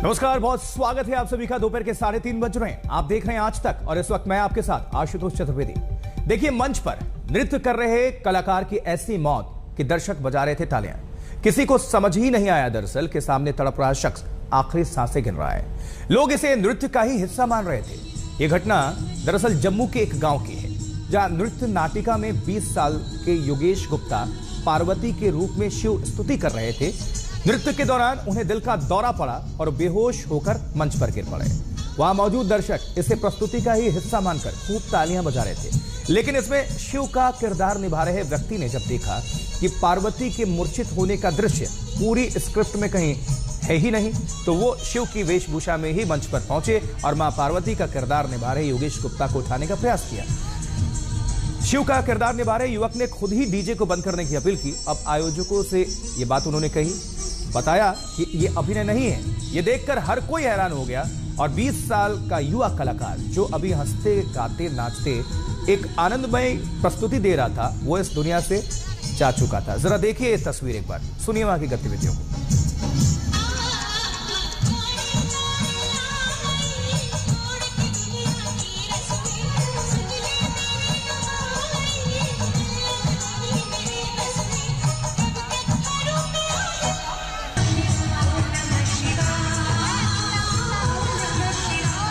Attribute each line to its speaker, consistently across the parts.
Speaker 1: नमस्कार, बहुत स्वागत है आप सभी का। दोपहर के 3:30 बज रहे हैं। आप देख रहे हैं आज तक और इस वक्त मैं आपके साथ आशुतोष चतुर्वेदी। देखिए, मंच पर नृत्य कर रहे कलाकार की ऐसी मौत कि दर्शक बजा रहे थे तालियां। किसी को समझ ही नहीं आया दरअसल कि सामने तड़प रहा शख्स आखिरी सांसें गिन रहा है। लोग इसे नृत्य का ही हिस्सा मान रहे थे। यह घटना दरअसल जम्मू के एक गांव की है, जहां नृत्य नाटिका में 20 साल के योगेश गुप्ता पार्वती के रूप में शिव स्तुति कर रहे थे। नृत्य के दौरान उन्हें दिल का दौरा पड़ा और बेहोश होकर मंच पर गिर पड़े। वहां मौजूद दर्शक इसे प्रस्तुति का ही हिस्सा मानकर खूब तालियां बजा रहे थे। लेकिन इसमें शिव का किरदार निभा रहे व्यक्ति ने जब देखा कि पार्वती के मूर्छित होने का दृश्य पूरी स्क्रिप्ट में कहीं है ही नहीं, तो वो शिव की वेशभूषा में ही मंच पर पहुंचे और मां पार्वती का किरदार निभा रहे योगेश गुप्ता को उठाने का प्रयास किया। शिव का किरदार निभा रहे युवक ने खुद ही डीजे को बंद करने की अपील की। अब आयोजकों से ये बात उन्होंने कही, बताया कि ये अभिनय नहीं है। ये देखकर हर कोई हैरान हो गया और 20 साल का युवा कलाकार जो अभी हंसते गाते नाचते एक आनंदमय प्रस्तुति दे रहा था, वो इस दुनिया से जा चुका था। जरा देखिए ये तस्वीर एक बार, सुनिए वहां की गतिविधियों को।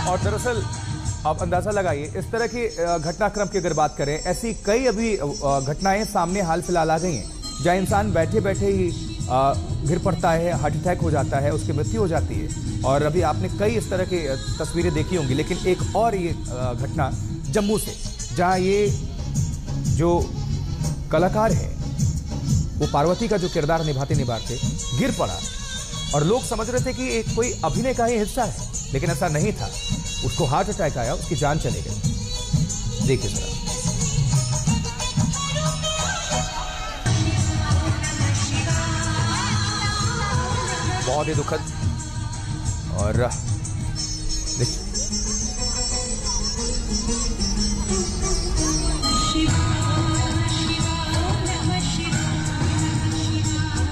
Speaker 1: और दरअसल आप अंदाजा लगाइए, इस तरह के घटनाक्रम की अगर बात करें, ऐसी कई अभी घटनाएं सामने हाल फिलहाल आ गई हैं, जहां इंसान बैठे बैठे ही गिर पड़ता है, हार्ट अटैक हो जाता है, उसकी मृत्यु हो जाती है। और अभी आपने कई इस तरह की तस्वीरें देखी होंगी। लेकिन एक और ये घटना जम्मू से, जहां ये जो कलाकार है वो पार्वती का जो किरदार निभाते गिर पड़ा और लोग समझ रहे थे कि एक कोई अभिनय का ही हिस्सा है, लेकिन ऐसा नहीं था। उसको हार्ट अटैक आया, उसकी जान चली गई। देखिए जरा। बहुत ही दुखद और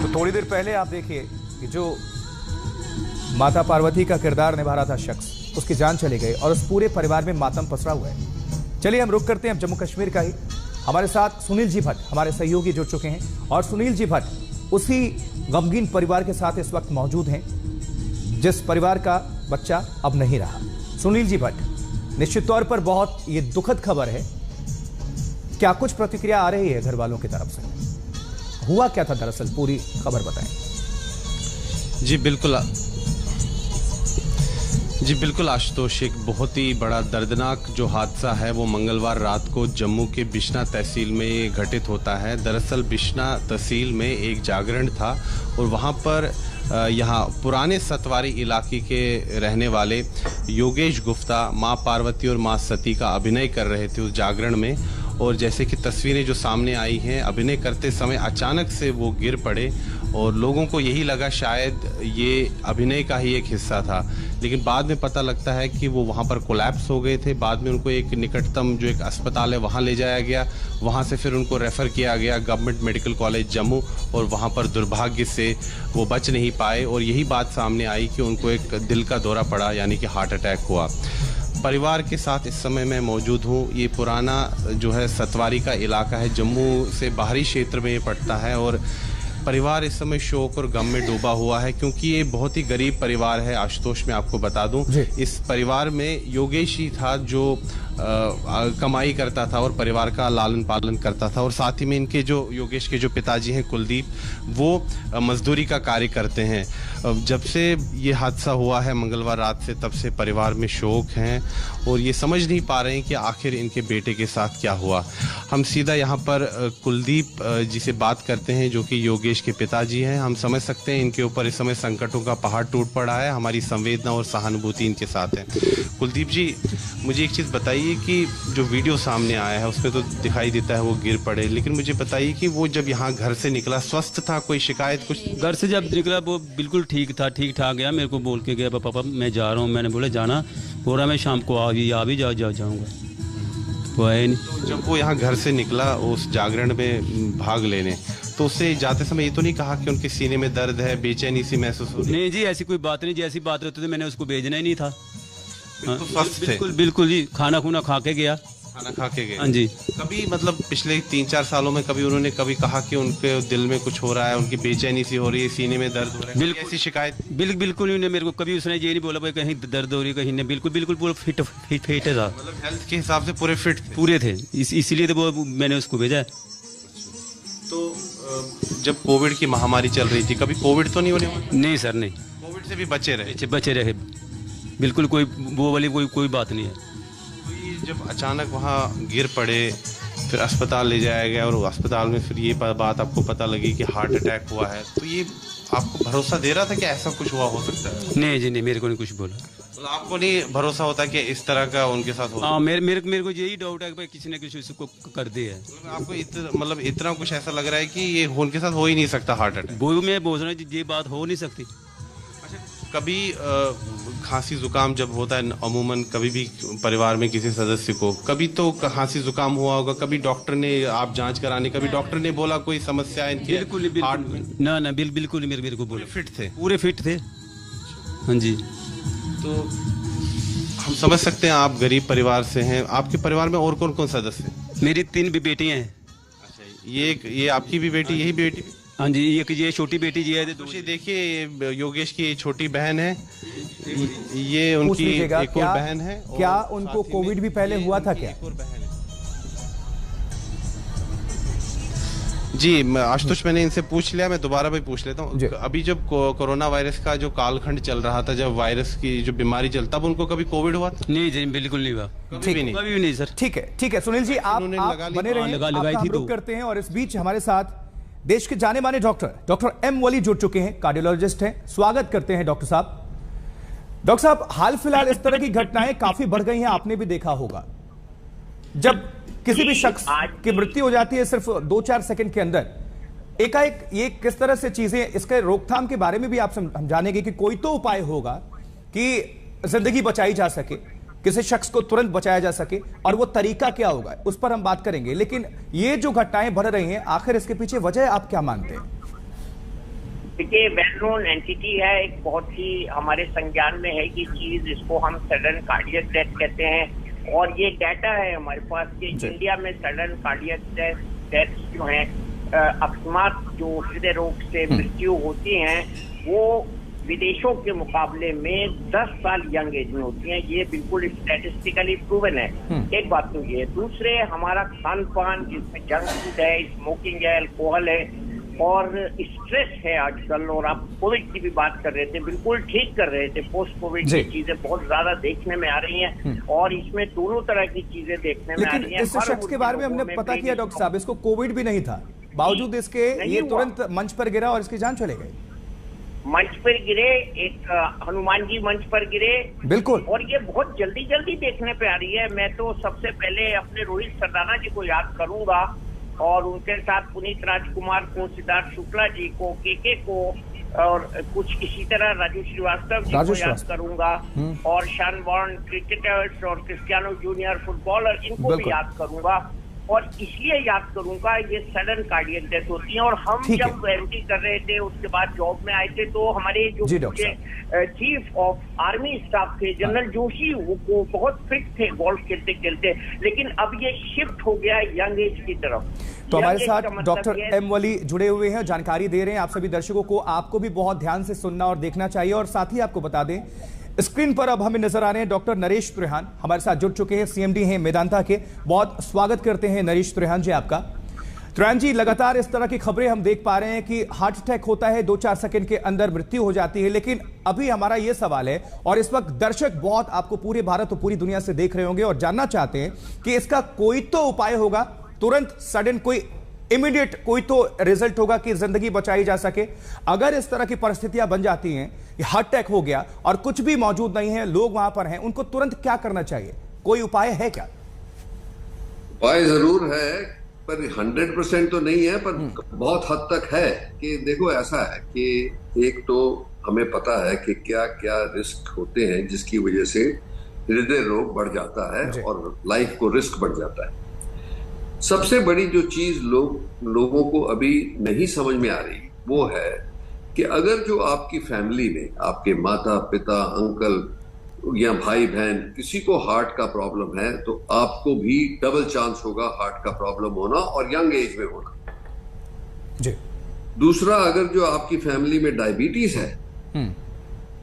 Speaker 1: तो थोड़ी देर पहले आप देखिए कि जो माता पार्वती का किरदार निभा रहा था शख्स, उसकी जान चली गई और उस पूरे परिवार में मातम पसरा हुआ है। चलिए हम रुक करते हैं जम्मू कश्मीर का ही। हमारे साथ सुनील जी भट्ट हमारे सहयोगी जुड़ चुके हैं और सुनील जी भट्ट उसी गमगीन परिवार के साथ इस वक्त मौजूद हैं जिस परिवार का बच्चा अब नहीं रहा। सुनील जी भट्ट, निश्चित तौर पर बहुत ये दुखद खबर है। क्या कुछ प्रतिक्रिया आ रही है घर वालों की तरफ से? हुआ क्या था दरअसल, पूरी खबर बताएं।
Speaker 2: जी बिल्कुल आशुतोष, एक बहुत ही बड़ा दर्दनाक जो हादसा है वो मंगलवार रात को जम्मू के बिश्ना तहसील में घटित होता है। दरअसल बिश्ना तहसील में एक जागरण था और वहाँ पर यहाँ पुराने सतवारी इलाके के रहने वाले योगेश गुप्ता माँ पार्वती और माँ सती का अभिनय कर रहे थे उस जागरण में। और जैसे कि तस्वीरें जो सामने आई हैं, अभिनय करते समय अचानक से वो गिर पड़े और लोगों को यही लगा शायद ये अभिनय का ही एक हिस्सा था। लेकिन बाद में पता लगता है कि वो वहाँ पर कोलैप्स हो गए थे। बाद में उनको एक निकटतम जो एक अस्पताल है वहाँ ले जाया गया। वहाँ से फिर उनको रेफ़र किया गया गवर्नमेंट मेडिकल कॉलेज जम्मू और वहाँ पर दुर्भाग्य से वो बच नहीं पाए और यही बात सामने आई कि उनको एक दिल का दौरा पड़ा, यानी कि हार्ट अटैक हुआ। परिवार के साथ इस समय मैं मौजूद हूँ। ये पुराना जो है सतवारी का इलाका है, जम्मू से बाहरी क्षेत्र में ये पड़ता है और परिवार इस समय शोक और गम में डूबा हुआ है क्योंकि ये बहुत ही गरीब परिवार है। आशुतोष, मैं आपको बता दूं, इस परिवार में योगेश ही था जो कमाई करता था और परिवार का लालन पालन करता था और साथ ही में इनके जो योगेश के जो पिताजी हैं कुलदीप, वो मजदूरी का कार्य करते हैं। जब से ये हादसा हुआ है मंगलवार रात से, तब से परिवार में शोक हैं और ये समझ नहीं पा रहे हैं कि आखिर इनके बेटे के साथ क्या हुआ। हम सीधा यहाँ पर कुलदीप जी से बात करते हैं जो कि योगेश के पिताजी हैं। हम समझ सकते हैं इनके ऊपर इस समय संकटों का पहाड़ टूट पड़ा है। हमारी संवेदना और सहानुभूति इनके साथ है। कुलदीप जी, मुझे एक चीज़ बताइए कि जो वीडियो सामने आया है उसमें तो दिखाई देता है वो गिर पड़े, लेकिन मुझे बताइए कि वो जब यहाँ घर से निकला स्वस्थ था, कोई शिकायत कुछ?
Speaker 3: घर से जब निकला वो बिल्कुल ठीक था, ठीक ठाक गया। मेरे को बोल के गया पापा मैं जा रहा हूँ। मैंने बोला जाना, बोल रहा मैं शाम को आ भी जाऊँगा। वो है नहीं।
Speaker 2: जब वो यहाँ घर से निकला उस जागरण में भाग लेने, तो उससे जाते समय ये तो नहीं कहा कि उनके सीने में दर्द है, बेचैनी सी महसूस हो रही है?
Speaker 3: नहीं जी, ऐसी कोई बात नहीं जी, ऐसी बात रहती तो मैंने उसको भेजना ही नहीं था।
Speaker 2: बिल्कुल स्वस्थ थे?
Speaker 3: बिल्कुल बिल्कुल जी, खाना खुना खा के गया।
Speaker 2: खाना खा के गए?
Speaker 3: हाँ जी।
Speaker 2: कभी मतलब पिछले 3-4 सालों में कभी उन्होंने कभी कहा कि उनके दिल में कुछ हो रहा है, उनकी बेचैनी सी हो रही है, सीने में दर्द हो रहा है?
Speaker 3: बिल्कुल
Speaker 2: ऐसी शिकायत?
Speaker 3: बिल्कुल नहीं, मेरे को कभी उसने ये नहीं बोला भाई कहीं दर्द हो रही है, कहीं नहीं। बिल्कुल बिल्कुल पूरा फिट था,
Speaker 2: मतलब हेल्थ के हिसाब से पूरे फिट थे?
Speaker 3: पूरे थे, इसीलिए तो वो मैंने उसको भेजा है।
Speaker 2: तो जब कोविड की महामारी चल रही थी, कभी कोविड तो नहीं होने वाला?
Speaker 3: नहीं सर, नहीं,
Speaker 2: कोविड से भी बचे रहे?
Speaker 3: बचे रहे, बिल्कुल कोई वो वाली कोई बात नहीं है।
Speaker 2: तो ये जब अचानक वहाँ गिर पड़े, फिर अस्पताल ले जाया गया और अस्पताल में फिर ये बात आपको पता लगी कि हार्ट अटैक हुआ है, तो ये आपको भरोसा दे रहा था कि ऐसा कुछ हुआ हो सकता है?
Speaker 3: नहीं जी, नहीं, मेरे को नहीं कुछ बोला।
Speaker 2: मतलब आपको नहीं भरोसा होता कि इस तरह का उनके साथ हो?
Speaker 3: हाँ, मेरे को यही डाउट है कि भाई किसी ने किसी उसको कर दिया है।
Speaker 2: आपको मतलब इतना कुछ ऐसा लग रहा है कि ये उनके साथ हो ही नहीं सकता हार्ट अटैक?
Speaker 3: वो मैं बोल रहा हूँ, ये बात हो नहीं सकती।
Speaker 2: कभी खांसी जुकाम जब होता है अमूमन कभी भी परिवार में किसी सदस्य को, कभी तो खांसी जुकाम हुआ होगा, कभी डॉक्टर ने आप जांच कराने, कभी डॉक्टर ने बोला कोई समस्या है इनके हार्ट में?
Speaker 3: ना बिल्कुल मेरे को बोले
Speaker 2: फिट थे?
Speaker 3: पूरे फिट थे, हाँ जी।
Speaker 2: तो हम समझ सकते हैं आप गरीब परिवार से हैं। आपके परिवार में और कौन कौन सदस्य हैं?
Speaker 3: मेरी 3 भी बेटियां हैं।
Speaker 2: अच्छा, ये आपकी भी बेटी, यही बेटी?
Speaker 3: हाँ जी, ये छोटी बेटी जी है।
Speaker 2: तो देखिए योगेश की छोटी बहन है, ये उनकी एक और बहन है।
Speaker 1: क्या उनको कोविड भी पहले हुआ था क्या?
Speaker 2: एक और बहन है जी। आशुतोष, मैंने इनसे पूछ लिया, मैं दोबारा भी पूछ लेता हूँ। अभी जब कोरोना वायरस का जो कालखंड चल रहा था, जब वायरस की जो बीमारी चल, तब उनको कभी कोविड हुआ था?
Speaker 3: नहीं जी, बिल्कुल नहीं हुआ,
Speaker 1: कभी
Speaker 3: भी नहीं सर।
Speaker 1: ठीक है सुनील जी, आप बने रहिए,
Speaker 3: लगाई थी
Speaker 1: रुक करते हैं। और इस बीच हमारे साथ देश के जाने माने डॉक्टर एम वली जुड़ चुके हैं, कार्डियोलॉजिस्ट हैं। स्वागत करते हैं डॉक्टर साहब। डॉक्टर साहब, हाल फिलहाल इस तरह की घटनाएं काफी बढ़ गई हैं, आपने भी देखा होगा। जब किसी भी शख्स की मृत्यु हो जाती है सिर्फ 2-4 सेकंड के अंदर, एकाएक ये किस तरह से चीजें, इसके रोकथाम के बारे में भी आप हम जानेंगे कि कोई तो उपाय होगा कि जिंदगी बचाई जा सके, किसी शख्स को तुरंत बचाया जा सके, और वो तरीका क्या होगा उस पर हम बात करेंगे। लेकिन ये जो घटनाएं बढ़ रही हैं, आखिर इसके पीछे वजह आप क्या मानते हैं?
Speaker 4: देखिए, वेल नोन एंटिटी है, एक बहुत ही हमारे संज्ञान में है ये चीज, इसको हम सडन कार्डियक डेथ कहते हैं। और ये डाटा है हमारे पास कि इंडिया में सडन कार्डियक डेथ जो है, अकस्मात जो हृदय रोग से मृत्यु होती हैं, वो विदेशों के मुकाबले में 10 साल यंग एज में होती हैं। ये बिल्कुल स्टैटिस्टिकली प्रूवन है। एक बात तो ये है। दूसरे, हमारा खान पान जिसमें जंक फूड है, स्मोकिंग है, अल्कोहल है और स्ट्रेस है आजकल। और आप कोविड की भी बात कर रहे थे, बिल्कुल ठीक कर रहे थे। पोस्ट कोविड की चीजें बहुत ज्यादा देखने में आ रही हैं और इसमें दोनों तरह की चीजें देखने में आ रही हैं।
Speaker 1: इस शख्स के बारे में हमने पता किया डॉक्टर साहब, इसको कोविड भी नहीं था, बावजूद इसके ये तुरंत मंच पर गिरा और इसकी जान चले गई।
Speaker 4: मंच पर गिरे, एक हनुमान जी मंच पर गिरे,
Speaker 1: बिल्कुल।
Speaker 4: और ये बहुत जल्दी देखने पे आ रही है। मैं तो सबसे पहले अपने रोहित सरदाना जी को याद करूंगा और उनके साथ पुनीत राजकुमार को, सिद्धार्थ शुक्ला जी को, केके को, और कुछ इसी तरह राजू श्रीवास्तव जी को याद करूंगा, और शान वॉर्न क्रिकेटर्स और क्रिस्टियानो जूनियर फुटबॉलर, इनको भी याद करूंगा। और इसलिए याद करूंगा, ये सडन कार्डियक डेथ होती है। और हम जब एमटी कर रहे थे, उसके बाद जॉब में आए थे, तो हमारे जो चीफ ऑफ आर्मी स्टाफ थे जनरल जोशी, वो बहुत फिट थे गोल्फ खेलते खेलते, लेकिन अब ये शिफ्ट हो गया यंग एज की तरफ।
Speaker 1: तो हमारे साथ डॉक्टर एम वली जुड़े हुए हैं, जानकारी दे रहे हैं आप सभी दर्शकों को। आपको भी बहुत ध्यान से सुनना और देखना चाहिए। और साथ ही आपको बता दें, स्क्रीन पर अब हमें नजर आ रहे हैं डॉक्टर नरेश त्रिहान, हमारे साथ जुड़ चुके हैं, सीएमडी हैं मेदांता के। बहुत स्वागत करते हैं नरेश त्रिहान जी आपका। त्रिहान जी, लगातार इस तरह की खबरें हम देख पा रहे हैं कि हार्ट अटैक होता है, 2-4 सेकंड के अंदर मृत्यु हो जाती है। लेकिन अभी हमारा यह सवाल है, और इस वक्त दर्शक बहुत आपको पूरे भारत और पूरी दुनिया से देख रहे होंगे और जानना चाहते हैं कि इसका कोई तो उपाय होगा, तुरंत सडन कोई इमीडिएट कोई तो रिजल्ट होगा कि जिंदगी बचाई जा सके। अगर इस तरह की परिस्थितियां बन जाती हैं, हार्ट अटैक हो गया और कुछ भी मौजूद नहीं है, लोग वहां पर हैं, उनको तुरंत क्या करना चाहिए? कोई उपाय है क्या?
Speaker 5: उपाय जरूर है, पर 100% तो नहीं है, पर बहुत हद तक है। कि देखो, ऐसा है कि एक तो हमें पता है कि क्या क्या रिस्क होते हैं जिसकी वजह से हृदय रोग बढ़ जाता है और लाइफ को रिस्क बढ़ जाता है। सबसे बड़ी जो चीज लोगों को अभी नहीं समझ में आ रही वो है कि अगर जो आपकी फैमिली में आपके माता पिता अंकल या भाई बहन किसी को हार्ट का प्रॉब्लम है तो आपको भी डबल चांस होगा हार्ट का प्रॉब्लम होना और यंग एज में होना
Speaker 1: जी।
Speaker 5: दूसरा, अगर जो आपकी फैमिली में डायबिटीज है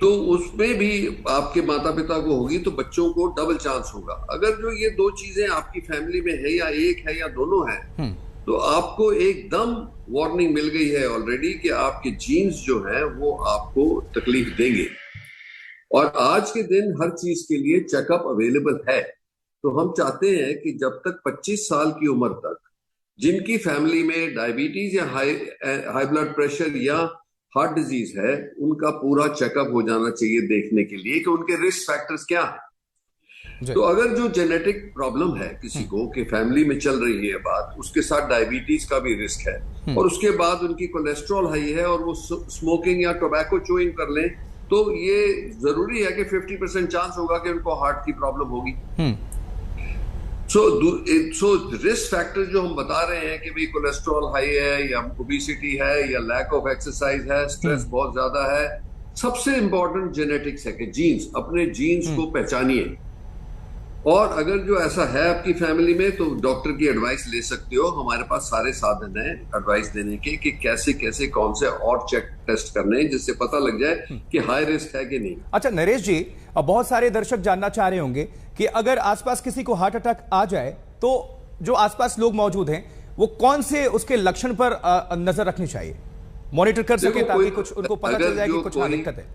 Speaker 5: तो उसमें भी आपके माता पिता को होगी तो बच्चों को डबल चांस होगा। अगर जो ये दो चीजें आपकी फैमिली में है या एक है या दोनों है तो आपको एकदम वार्निंग मिल गई है ऑलरेडी कि आपके जीन्स जो है वो आपको तकलीफ देंगे। और आज के दिन हर चीज के लिए चेकअप अवेलेबल है। तो हम चाहते हैं कि जब तक 25 साल की उम्र तक जिनकी फैमिली में डायबिटीज या हाई ब्लड प्रेशर या हार्ट डिजीज है उनका पूरा चेकअप हो जाना चाहिए देखने के लिए कि उनके रिस्क फैक्टर्स क्या है। तो अगर जो जेनेटिक प्रॉब्लम है किसी को कि फैमिली में चल रही है बात, उसके साथ डायबिटीज का भी रिस्क है और उसके बाद उनकी कोलेस्ट्रॉल हाई है और वो स्मोकिंग या टोबैको चूइंग कर लें तो ये जरूरी है कि 50% चांस होगा कि उनको हार्ट की प्रॉब्लम होगी। सो रिस्क फैक्टर जो हम बता रहे हैं कि भाई कोलेस्ट्रॉल हाई है या ओबेसिटी है या लैक ऑफ एक्सरसाइज है, स्ट्रेस बहुत ज्यादा है, सबसे इंपॉर्टेंट जेनेटिक्स है कि जीन्स, अपने जीन्स को पहचानिए। और अगर जो ऐसा है आपकी फैमिली में तो डॉक्टर की एडवाइस ले सकते हो। हमारे पास सारे साधन हैं एडवाइस देने के कि कैसे कैसे कौन से और चेक टेस्ट करने हैं जिससे पता लग जाए कि हाई रिस्क है कि नहीं।
Speaker 1: अच्छा नरेश जी, अब बहुत सारे दर्शक जानना चाह रहे होंगे कि अगर आसपास किसी को हार्ट अटैक आ जाए तो जो आसपास लोग मौजूद हैं वो कौन से उसके लक्षण पर नजर रखनी चाहिए, मॉनिटर कर सके ताकि कुछ उनको पता चल जाए कि कुछ दिक्कत है।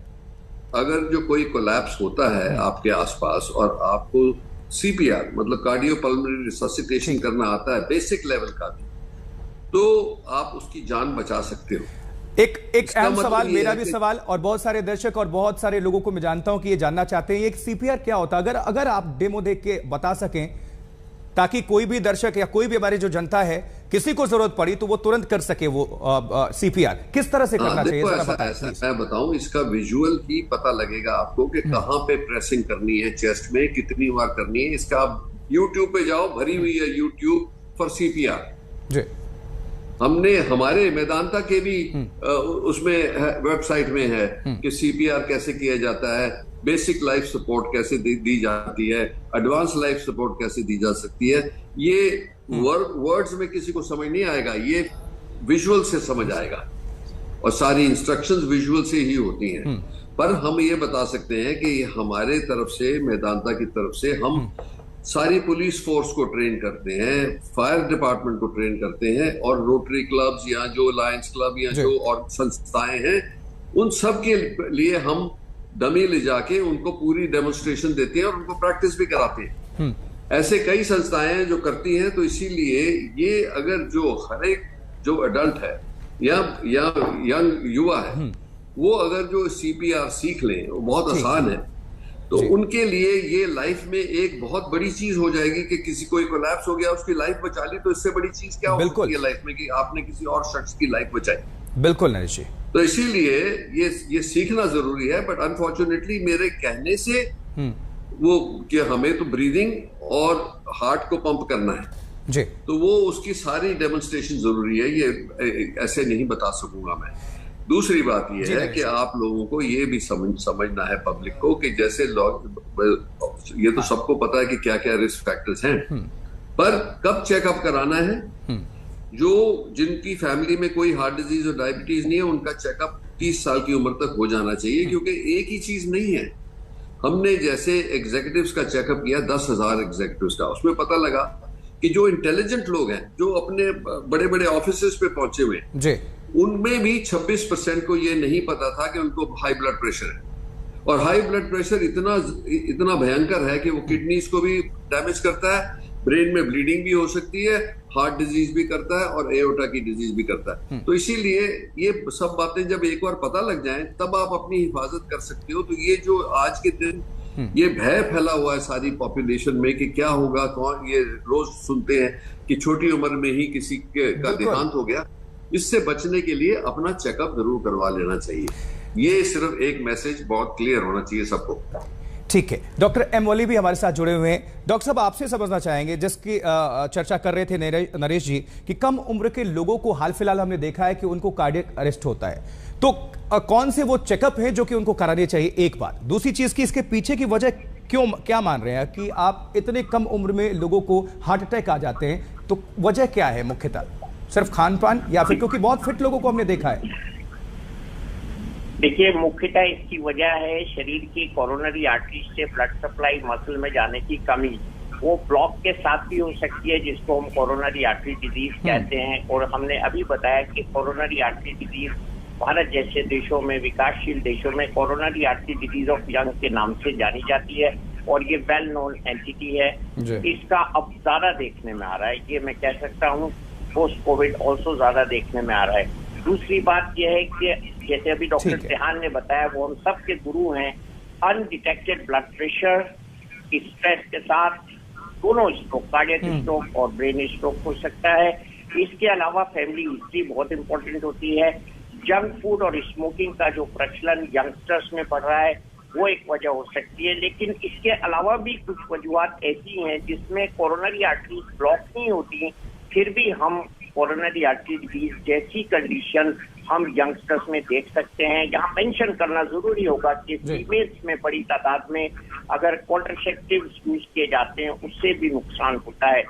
Speaker 5: अगर जो कोई कोलैप्स होता है आपके आसपास और आपको सीपीआर मतलब कार्डियोपल्मोनरी रिससिटेशन करना आता है बेसिक लेवल का भी, तो आप उसकी जान बचा सकते हो।
Speaker 1: एक अहम सवाल, मेरा भी सवाल और बहुत सारे दर्शक और बहुत सारे लोगों को मैं जानता हूं कि ये जानना चाहते हैं एक सीपीआर क्या होता है। अगर आप डेमो देख के बता सकें ताकि कोई भी दर्शक या कोई भी हमारी जो जनता है किसी को जरूरत पड़ी तो वो तुरंत कर सके वो सीपीआर किस तरह से करना चाहिए।
Speaker 5: ऐसा मैं बताऊं, इसका विजुअल ही पता लगेगा आपको कि कहां पे प्रेसिंग करनी है चेस्ट में, कितनी बार करनी है। इसका आप यूट्यूब पे जाओ, भरी हुई है यूट्यूब फॉर सीपीआर जी। हमने हमारे मैदानता के भी उसमें वेबसाइट में है कि सीपीआर कैसे किया जाता है, बेसिक लाइफ सपोर्ट कैसे दी जाती है, एडवांस लाइफ सपोर्ट कैसे दी जा सकती है। ये वर्ड्स में किसी को समझ नहीं आएगा, ये विजुअल से समझ आएगा और सारी इंस्ट्रक्शंस विजुअल से ही होती हैं। पर हम ये बता सकते हैं कि हमारे तरफ से, मैदानता की तरफ से हम सारी पुलिस फोर्स को ट्रेन करते हैं, फायर डिपार्टमेंट को ट्रेन करते हैं और रोटरी क्लब्स या जो लायंस क्लब या जो और संस्थाएं हैं उन सब के लिए हम डमी ले जाके उनको पूरी डेमोन्स्ट्रेशन देते हैं और उनको प्रैक्टिस भी कराते हैं। ऐसे कई संस्थाएं हैं जो करती हैं। तो इसीलिए ये अगर जो हर एक जो अडल्ट है या यंग युवा है वो अगर जो सीपीआर सीख लें, वो बहुत आसान है, तो उनके लिए ये लाइफ में एक बहुत बड़ी चीज हो जाएगी कि किसी कोई कोलैप्स हो गया उसकी लाइफ बचा ली, तो इससे बड़ी चीज क्या हो सकती है लाइफ में कि आपने किसी और शख्स की लाइफ बचाई।
Speaker 1: बिल्कुल नरेश जी।
Speaker 5: तो इसीलिए ये सीखना जरूरी है। बट अनफॉर्चुनेटली मेरे कहने से वो कि हमें तो ब्रीदिंग और हार्ट को पंप करना है
Speaker 1: जी, तो
Speaker 5: वो उसकी सारी डेमोन्स्ट्रेशन जरूरी है। ये ऐसे नहीं बता सकूंगा मैं। दूसरी बात ये है कि आप लोगों को ये भी समझना है पब्लिक को कि जैसे लोग, ये तो सबको पता है कि क्या क्या रिस्क फैक्टर्स हैं, पर कब चेकअप कराना है। जो जिनकी फैमिली में कोई हार्ट डिजीज और डायबिटीज नहीं है उनका चेकअप 30 साल की उम्र तक हो जाना चाहिए, क्योंकि एक ही चीज नहीं है। हमने जैसे एग्जीक्यूटिव्स का चेकअप किया 10,000 एग्जीक्यूटिव्स का, उसमें पता लगा कि जो इंटेलिजेंट लोग हैं जो अपने बड़े बड़े ऑफिसेस पे पहुंचे हुए हैं उनमें भी 26% को ये नहीं पता था कि उनको हाई ब्लड प्रेशर है। और हाई ब्लड प्रेशर इतना भयंकर है कि वो किडनीज को भी डैमेज करता है, ब्रेन में ब्लीडिंग भी हो सकती है, हार्ट डिजीज भी करता है और एओर्टा की डिजीज भी करता है। तो इसीलिए ये सब बातें जब एक बार पता लग जाएं तब आप अपनी हिफाजत कर सकते हो। तो ये जो आज के दिन ये भय फैला हुआ है सारी पॉपुलेशन में कि क्या होगा, कौन, ये रोज सुनते हैं कि छोटी उम्र में ही किसी का देहांत हो गया, इससे बचने के लिए अपना चेकअप जरूर करवा लेना चाहिए। ये सिर्फ एक मैसेज बहुत क्लियर होना चाहिए सबको।
Speaker 1: ठीक है, डॉक्टर एम वली भी हमारे साथ जुड़े हुए हैं। डॉक्टर साहब, आपसे समझना चाहेंगे, जिसकी चर्चा कर रहे थे नरेश जी, कि कम उम्र के लोगों को हाल फिलहाल हमने देखा है कि उनको कार्डियक अरेस्ट होता है, तो कौन से वो चेकअप है जो कि उनको कराने चाहिए? एक बात। दूसरी चीज की इसके पीछे की वजह क्या मान रहे हैं कि आप इतने कम उम्र में लोगों को हार्ट अटैक आ जाते हैं, तो वजह क्या है मुख्यतः? सिर्फ खान पान, या फिर क्योंकि बहुत फिट लोगों को हमने देखा है?
Speaker 4: देखिए, मुख्यतः इसकी वजह है शरीर की कोरोनरी आर्टरी से ब्लड सप्लाई मसल में जाने की कमी। वो ब्लॉक के साथ भी हो सकती है, जिसको हम कोरोनरी आर्टरी डिजीज कहते हैं। और हमने अभी बताया कि कोरोनरी आर्टरी डिजीज भारत जैसे देशों में, विकासशील देशों में coronary artery disease of young के नाम से जानी जाती है, और ये वेल नोन एंटिटी है। इसका अब ज्यादा देखने में आ रहा है, ये मैं कह सकता हूँ। पोस्ट कोविड ऑल्सो ज्यादा देखने में आ रहा है। दूसरी बात यह है कि जैसे अभी डॉक्टर त्रेहान ने बताया, वो हम सबके गुरु हैं। अनडिटेक्टेड ब्लड प्रेशर, स्ट्रेस के साथ दोनों स्ट्रोक, कार्डियक स्ट्रोक और ब्रेन स्ट्रोक हो सकता है। इसके अलावा फैमिली हिस्ट्री बहुत इंपॉर्टेंट होती है। जंक फूड और स्मोकिंग का जो प्रचलन यंगस्टर्स में बढ़ रहा है, वो एक वजह हो सकती है। लेकिन इसके अलावा भी कुछ वजूहत ऐसी हैं जिसमें कोरोनरी आर्टरी ब्लॉक नहीं होती, फिर भी हम कोरोनरी आर्टरी डिजीज जैसी कंडीशन हम यंगस्टर्स में देख सकते हैं। यहाँ मेंशन करना जरूरी होगा कि फीमेल्स में बड़ी तादाद में अगर कॉन्ट्रासेप्टिव्स यूज किए जाते हैं, उससे भी नुकसान होता है।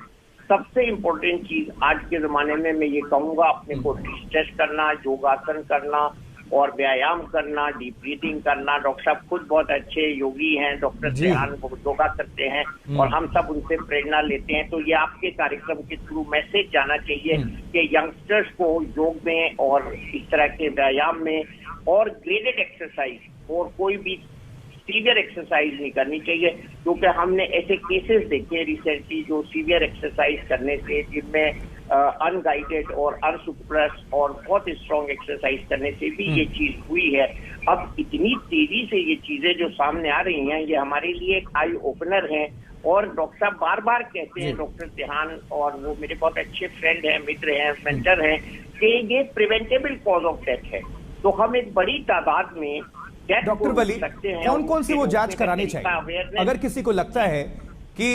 Speaker 4: सबसे इम्पोर्टेंट चीज आज के जमाने में मैं ये कहूंगा, अपने को डिस्ट्रेस करना, योगासन करना और व्यायाम करना, डीप ब्रीथिंग करना। डॉक्टर साहब खुद बहुत अच्छे योगी हैं, डॉक्टर त्रेहान योगा करते हैं और हम सब उनसे प्रेरणा लेते हैं। तो ये आपके कार्यक्रम के थ्रू मैसेज जाना चाहिए कि यंगस्टर्स को योग में और इस तरह के व्यायाम में और ग्रेडेड एक्सरसाइज और कोई भी सीवियर एक्सरसाइज नहीं करनी चाहिए, क्योंकि हमने ऐसे केसेस देखे रिसेंटली जो सीवियर एक्सरसाइज करने से, जिनमें अनगाइडेड और अनसुपरवाइज्ड और बहुत स्ट्रॉन्ग एक्सरसाइज करने से भी ये चीज हुई है। अब इतनी तेजी से ये चीजें जो सामने आ रही हैं, ये हमारे लिए एक आई ओपनर है। और डॉक्टर साहब बार बार कहते हैं, डॉक्टर त्रेहान, और वो मेरे बहुत अच्छे फ्रेंड हैं, मित्र हैं, मेंटर हैं, कि ये प्रिवेंटेबल कॉज ऑफ डेथ है। तो हम एक बड़ी तादाद में
Speaker 1: डॉक्टर वली, कौन कौन सी वो जांच करानी चाहिए? अगर किसी को लगता है कि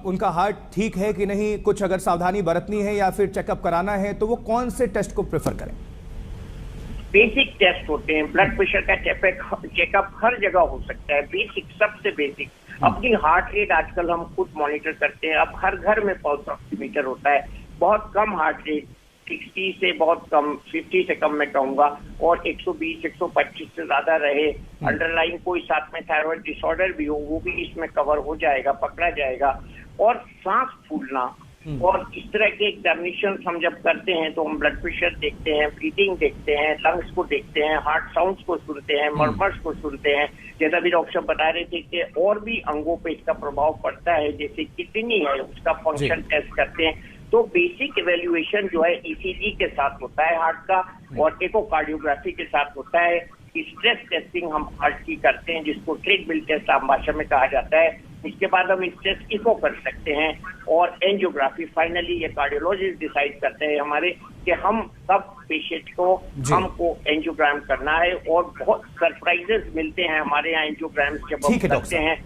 Speaker 1: उनका हार्ट ठीक है कि नहीं, कुछ अगर सावधानी बरतनी है या फिर चेकअप कराना है, तो वो कौन से टेस्ट को प्रेफर करें?
Speaker 4: बेसिक टेस्ट होते हैं। ब्लड प्रेशर का चेकअप हर जगह हो सकता है। बेसिक, सबसे बेसिक अपनी हार्ट रेट आजकल हम खुद मॉनिटर करते हैं। अब हर घर में पल्स ऑक्सीमीटर होता है। बहुत कम हार्ट रेट, 60 से बहुत कम, 50 से कम मैं कहूंगा, और 120, 125 से ज्यादा रहे, अंडरलाइन कोई साथ में थायराइड डिसऑर्डर भी हो, वो भी इसमें कवर हो जाएगा, पकड़ा जाएगा। और सांस फूलना और इस तरह के एग्जामिनेशन हम जब करते हैं तो हम ब्लड प्रेशर देखते हैं, ब्रीथिंग देखते हैं, लंग्स को देखते हैं, हार्ट साउंड्स को सुनते हैं, मर्मर्स को सुनते हैं। जैसा भी डॉक्टर बता रहे थे कि और भी अंगों पे इसका प्रभाव पड़ता है, जैसे किडनी है, उसका फंक्शन टेस्ट करते हैं। तो बेसिक इवेल्युएशन जो है ईसीजी के साथ होता है हार्ट का, और इकोकार्डियोग्राफी के साथ होता है। स्ट्रेस टेस्टिंग हम हार्ट की करते हैं, जिसको ट्रेडमिल टेस्ट आम भाषा में कहा जाता है। उसके बाद हम स्ट्रेस इको कर सकते हैं, और एंजियोग्राफी फाइनली ये कार्डियोलॉजिस्ट डिसाइड करते हैं हमारे कि हम सब पेशेंट को हमको एंजियोग्राम करना है। और बहुत सरप्राइजेस मिलते हैं हमारे यहाँ एंजियोग्राम जब हम करते हैं,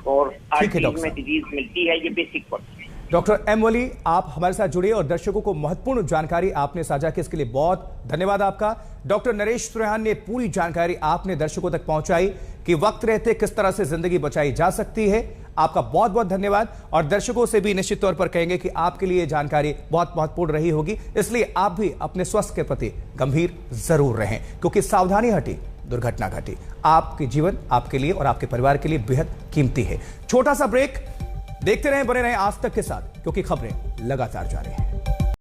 Speaker 4: और आर्टरीज में डिजीज मिलती है। ये बेसिक बात।
Speaker 1: डॉक्टर एम वली, आप हमारे साथ जुड़े और दर्शकों को महत्वपूर्ण जानकारी आपने साझा की, इसके लिए बहुत धन्यवाद आपका। डॉक्टर नरेश त्रेहान ने पूरी जानकारी आपने दर्शकों तक पहुंचाई कि वक्त रहते किस तरह से जिंदगी बचाई जा सकती है। आपका बहुत बहुत धन्यवाद। और दर्शकों से भी निश्चित तौर पर कहेंगे कि आपके लिए जानकारी बहुत महत्वपूर्ण रही होगी, इसलिए आप भी अपने स्वास्थ्य के प्रति गंभीर जरूर रहें, क्योंकि सावधानी हटी दुर्घटना घटी। आपके जीवन आपके लिए और आपके परिवार के लिए बेहद कीमती है। छोटा सा ब्रेक, देखते रहें, बने रहें आज तक के साथ, क्योंकि खबरें लगातार जारी हैं।